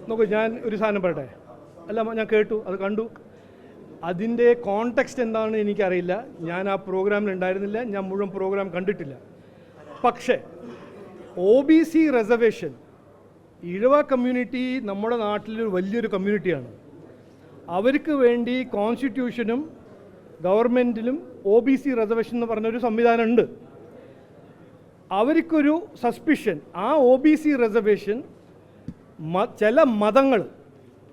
നോക്കൂ, ഞാൻ ഒരു സാധനം പറയട്ടെ. അല്ല, ഞാൻ കേട്ടു, അത് കണ്ടു. അതിൻ്റെ കോണ്ടെക്സ്റ്റ് എന്താണെന്ന് എനിക്കറിയില്ല. ഞാൻ ആ പ്രോഗ്രാമിൽ ഉണ്ടായിരുന്നില്ല, ഞാൻ മുഴുവൻ പ്രോഗ്രാം കണ്ടിട്ടില്ല. പക്ഷേ OBC റിസർവേഷൻ, ഈഴവ കമ്മ്യൂണിറ്റി നമ്മുടെ നാട്ടിലൊരു വലിയൊരു കമ്മ്യൂണിറ്റിയാണ്. അവർക്ക് വേണ്ടി കോൺസ്റ്റിറ്റ്യൂഷനും ഗവൺമെൻറ്റിലും OBC റിസർവേഷൻ എന്ന് പറഞ്ഞൊരു സംവിധാനമുണ്ട്. അവർക്കൊരു സസ്പിഷൻ, ആ OBC റിസർവേഷൻ ചില മതങ്ങൾ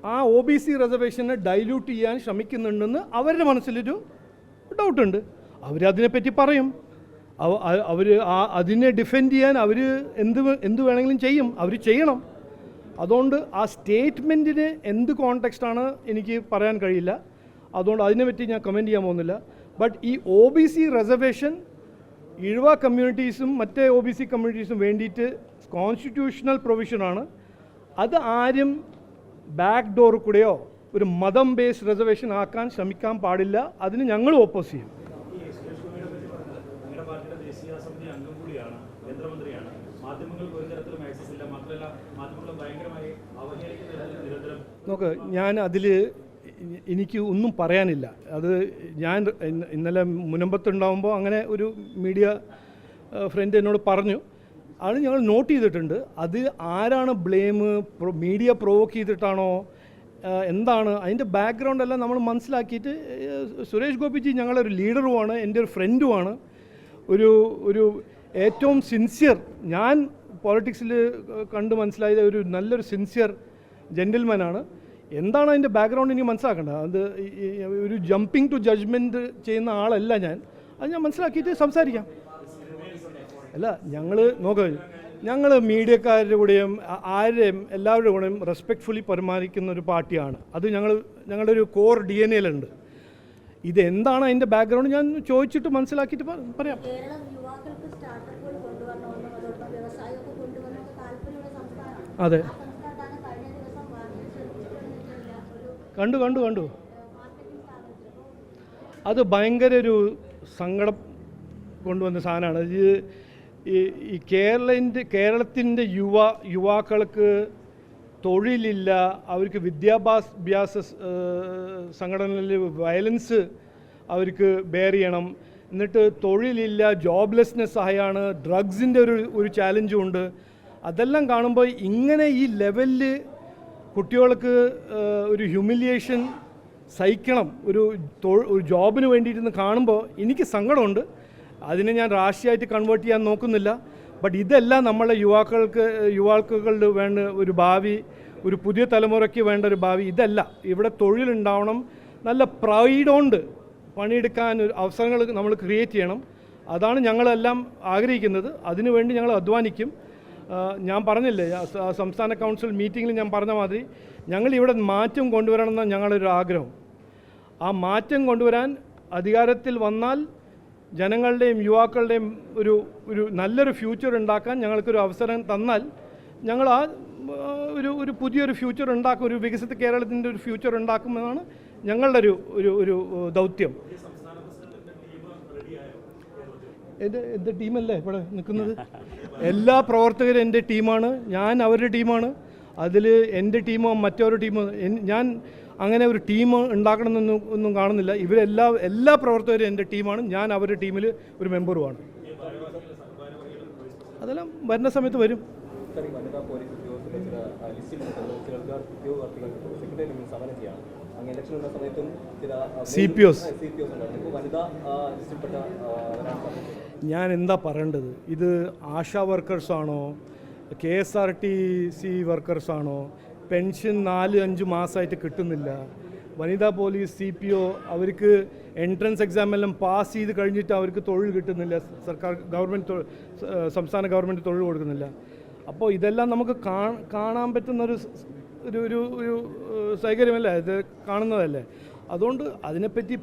ആ OBC റിസർവേഷനെ ഡൈല്യൂട്ട് ചെയ്യാൻ ശ്രമിക്കുന്നുണ്ടെന്ന് അവരുടെ മനസ്സിലൊരു ഡൗട്ടുണ്ട്. അവരതിനെപ്പറ്റി പറയും. അവർ അതിനെ ഡിഫെൻഡ് ചെയ്യാൻ അവർ എന്ത് വേണമെങ്കിലും ചെയ്യും, അവർ ചെയ്യണം. അതുകൊണ്ട് ആ സ്റ്റേറ്റ്മെൻറ്റിന് എന്ത് കോണ്ടെക്സ്റ്റാണ് എനിക്ക് പറയാൻ കഴിയില്ല. അതുകൊണ്ട് അതിനെപ്പറ്റി ഞാൻ കമൻറ്റ് ചെയ്യാൻ പോകുന്നില്ല. ബട്ട് ഈ OBC റിസർവേഷൻ ഈഴവ കമ്മ്യൂണിറ്റീസും മറ്റേ OBC കമ്മ്യൂണിറ്റീസും വേണ്ടിയിട്ട് കോൺസ്റ്റിറ്റ്യൂഷണൽ പ്രൊവിഷനാണ്. അത് ആരും ബാക്ക് ഡോർ കൂടെയോ ഒരു മതം ബേസ്ഡ് റിസർവേഷൻ ആക്കാൻ ശ്രമിക്കാൻ പാടില്ല. അതിന് ഞങ്ങൾ ഓപ്പോസ് ചെയ്യും. നോക്ക്, ഞാൻ അതിൽ എനിക്ക് ഒന്നും പറയാനില്ല. അത് ഞാൻ ഇന്നലെ മുനമ്പത്തുണ്ടാകുമ്പോൾ അങ്ങനെ ഒരു മീഡിയ ഫ്രണ്ട് എന്നോട് പറഞ്ഞു. അത് ഞങ്ങൾ നോട്ട് ചെയ്തിട്ടുണ്ട്. അത് ആരാണ് ബ്ലെയിം, മീഡിയ പ്രൊവോക്ക് ചെയ്തിട്ടാണോ എന്താണ് അതിൻ്റെ ബാക്ക്ഗ്രൗണ്ട് എല്ലാം നമ്മൾ മനസ്സിലാക്കിയിട്ട്. സുരേഷ് ഗോപിജി ഞങ്ങളൊരു ലീഡറുമാണ്, എൻ്റെ ഒരു ഫ്രണ്ടുമാണ്, ഒരു ഏറ്റവും സിൻസിയർ, ഞാൻ പോളിറ്റിക്സിൽ കണ്ട് മനസ്സിലായത് ഒരു നല്ലൊരു സിൻസിയർ ജെൻറ്റിൽമാനാണ്. എന്താണ് അതിൻ്റെ ബാക്ക്ഗ്രൗണ്ട് എനിക്ക് മനസ്സിലാക്കേണ്ടത്. അത് ഒരു ജമ്പിങ് ടു ജഡ്ജ്മെൻറ്റ് ചെയ്യുന്ന ആളല്ല ഞാൻ. അത് ഞാൻ മനസ്സിലാക്കിയിട്ട് സംസാരിക്കാം. അല്ല, ഞങ്ങൾ മീഡിയക്കാരുടെ കൂടെയും ആരെയും എല്ലാവരുടെ കൂടെയും റെസ്പെക്റ്റ്ഫുള്ളി പെരുമാറിക്കുന്ന ഒരു പാർട്ടിയാണ്. അത് ഞങ്ങളുടെ ഒരു കോർ DNA-ലുണ്ട്. ഇതെന്താണ് അതിൻ്റെ ബാക്ക്ഗ്രൗണ്ട് ഞാൻ ചോദിച്ചിട്ട് മനസ്സിലാക്കിയിട്ട് പറയാം. അതെ, കണ്ടു. അത് ഭയങ്കര ഒരു കൊണ്ടുവന്ന സാധനമാണ്. ഈ കേരളത്തിൻ്റെ യുവാക്കൾക്ക് തൊഴിലില്ല, അവർക്ക് വിദ്യാഭ്യാസ സംഘടനയിൽ വയലൻസ് അവർക്ക് ബെയർ ചെയ്യണം, എന്നിട്ട് തൊഴിലില്ല, ജോബ്ലെസ്നെസ് ആയാണ്, ഡ്രഗ്സിൻ്റെ ഒരു ചാലഞ്ചും ഉണ്ട്. അതെല്ലാം കാണുമ്പോൾ ഇങ്ങനെ ഈ ലെവലിൽ കുട്ടികൾക്ക് ഒരു ഹ്യൂമിലിയേഷൻ സഹിക്കണം ഒരു ജോബിന് വേണ്ടിയിരുന്ന് കാണുമ്പോൾ എനിക്ക് സങ്കടമുണ്ട്. അതിനെ ഞാൻ രാഷ്ട്രീയമായിട്ട് കൺവേർട്ട് ചെയ്യാൻ നോക്കുന്നില്ല. ബട്ട് ഇതെല്ലാം നമ്മളെ യുവാക്കളുടെ വേണ്ട ഒരു ഭാവി, ഒരു പുതിയ തലമുറയ്ക്ക് വേണ്ട ഒരു ഭാവി ഇതല്ല. ഇവിടെ തൊഴിലുണ്ടാവണം, നല്ല പ്രൈഡോണ്ട് പണിയെടുക്കാൻ ഒരു അവസരങ്ങൾ നമ്മൾ ക്രിയേറ്റ് ചെയ്യണം. അതാണ് ഞങ്ങളെല്ലാം ആഗ്രഹിക്കുന്നത്. അതിനുവേണ്ടി ഞങ്ങൾ അധ്വാനിക്കും. ഞാൻ പറഞ്ഞില്ലേ, സംസ്ഥാന കൗൺസിൽ മീറ്റിങ്ങിൽ ഞാൻ പറഞ്ഞ മാതിരി ഞങ്ങളിവിടെ മാറ്റം കൊണ്ടുവരണമെന്നാണ് ഞങ്ങളൊരു ആഗ്രഹം. ആ മാറ്റം കൊണ്ടുവരാൻ അധികാരത്തിൽ വന്നാൽ ജനങ്ങളുടെയും യുവാക്കളുടെയും ഒരു നല്ലൊരു ഫ്യൂച്ചർ ഉണ്ടാക്കാൻ ഞങ്ങൾക്കൊരു അവസരം തന്നാൽ ഞങ്ങൾ ആ ഒരു പുതിയൊരു ഫ്യൂച്ചർ ഉണ്ടാക്കും, ഒരു വികസിത കേരളത്തിൻ്റെ ഒരു ഫ്യൂച്ചർ ഉണ്ടാക്കുമെന്നാണ് ഞങ്ങളുടെ ഒരു ദൗത്യം. എൻ്റെ ടീമല്ലേ ഇവിടെ നിൽക്കുന്നത്? എല്ലാ പ്രവർത്തകരും എൻ്റെ ടീമാണ്, ഞാൻ അവരുടെ ടീമാണ്. അതിൽ എൻ്റെ ടീമോ മറ്റൊരു ടീമോ ഞാൻ അങ്ങനെ ഒരു ടീം ഉണ്ടാക്കണമെന്നൊന്നും കാണുന്നില്ല. എല്ലാ പ്രവർത്തകരും എൻ്റെ ടീമാണ്, ഞാൻ അവരുടെ ടീമിൽ ഒരു മെമ്പറുമാണ്. അതെല്ലാം വരുന്ന സമയത്ത് വരും. CPOs ഞാൻ എന്താ പറയേണ്ടത്? ഇത് ആശാ വർക്കേഴ്സാണോ, KSRTC വർക്കേഴ്സാണോ? പെൻഷൻ 4-5 മാസമായിട്ട് കിട്ടുന്നില്ല. വനിതാ പോലീസ്, CPO അവർക്ക് എൻട്രൻസ് എക്സാമെല്ലാം പാസ് ചെയ്ത് കഴിഞ്ഞിട്ട് അവർക്ക് തൊഴിൽ കിട്ടുന്നില്ല. സംസ്ഥാന ഗവൺമെൻറ് തൊഴിൽ കൊടുക്കുന്നില്ല. അപ്പോൾ ഇതെല്ലാം നമുക്ക് കാണാൻ പറ്റുന്നൊരു ഒരു സൗകര്യമല്ലേ, ഇത് കാണുന്നതല്ലേ. അതുകൊണ്ട് അതിനെപ്പറ്റി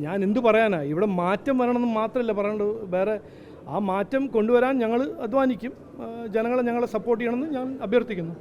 ഞാൻ എന്തു പറയാനാണ്? ഇവിടെ മാറ്റം വരണമെന്ന് മാത്രമല്ല പറയേണ്ടത്, വേറെ ആ മാറ്റം കൊണ്ടുവരാൻ ഞങ്ങൾ അധ്വാനിക്കും. ജനങ്ങളെ സപ്പോർട്ട് ചെയ്യണമെന്ന് ഞാൻ അഭ്യർത്ഥിക്കുന്നു.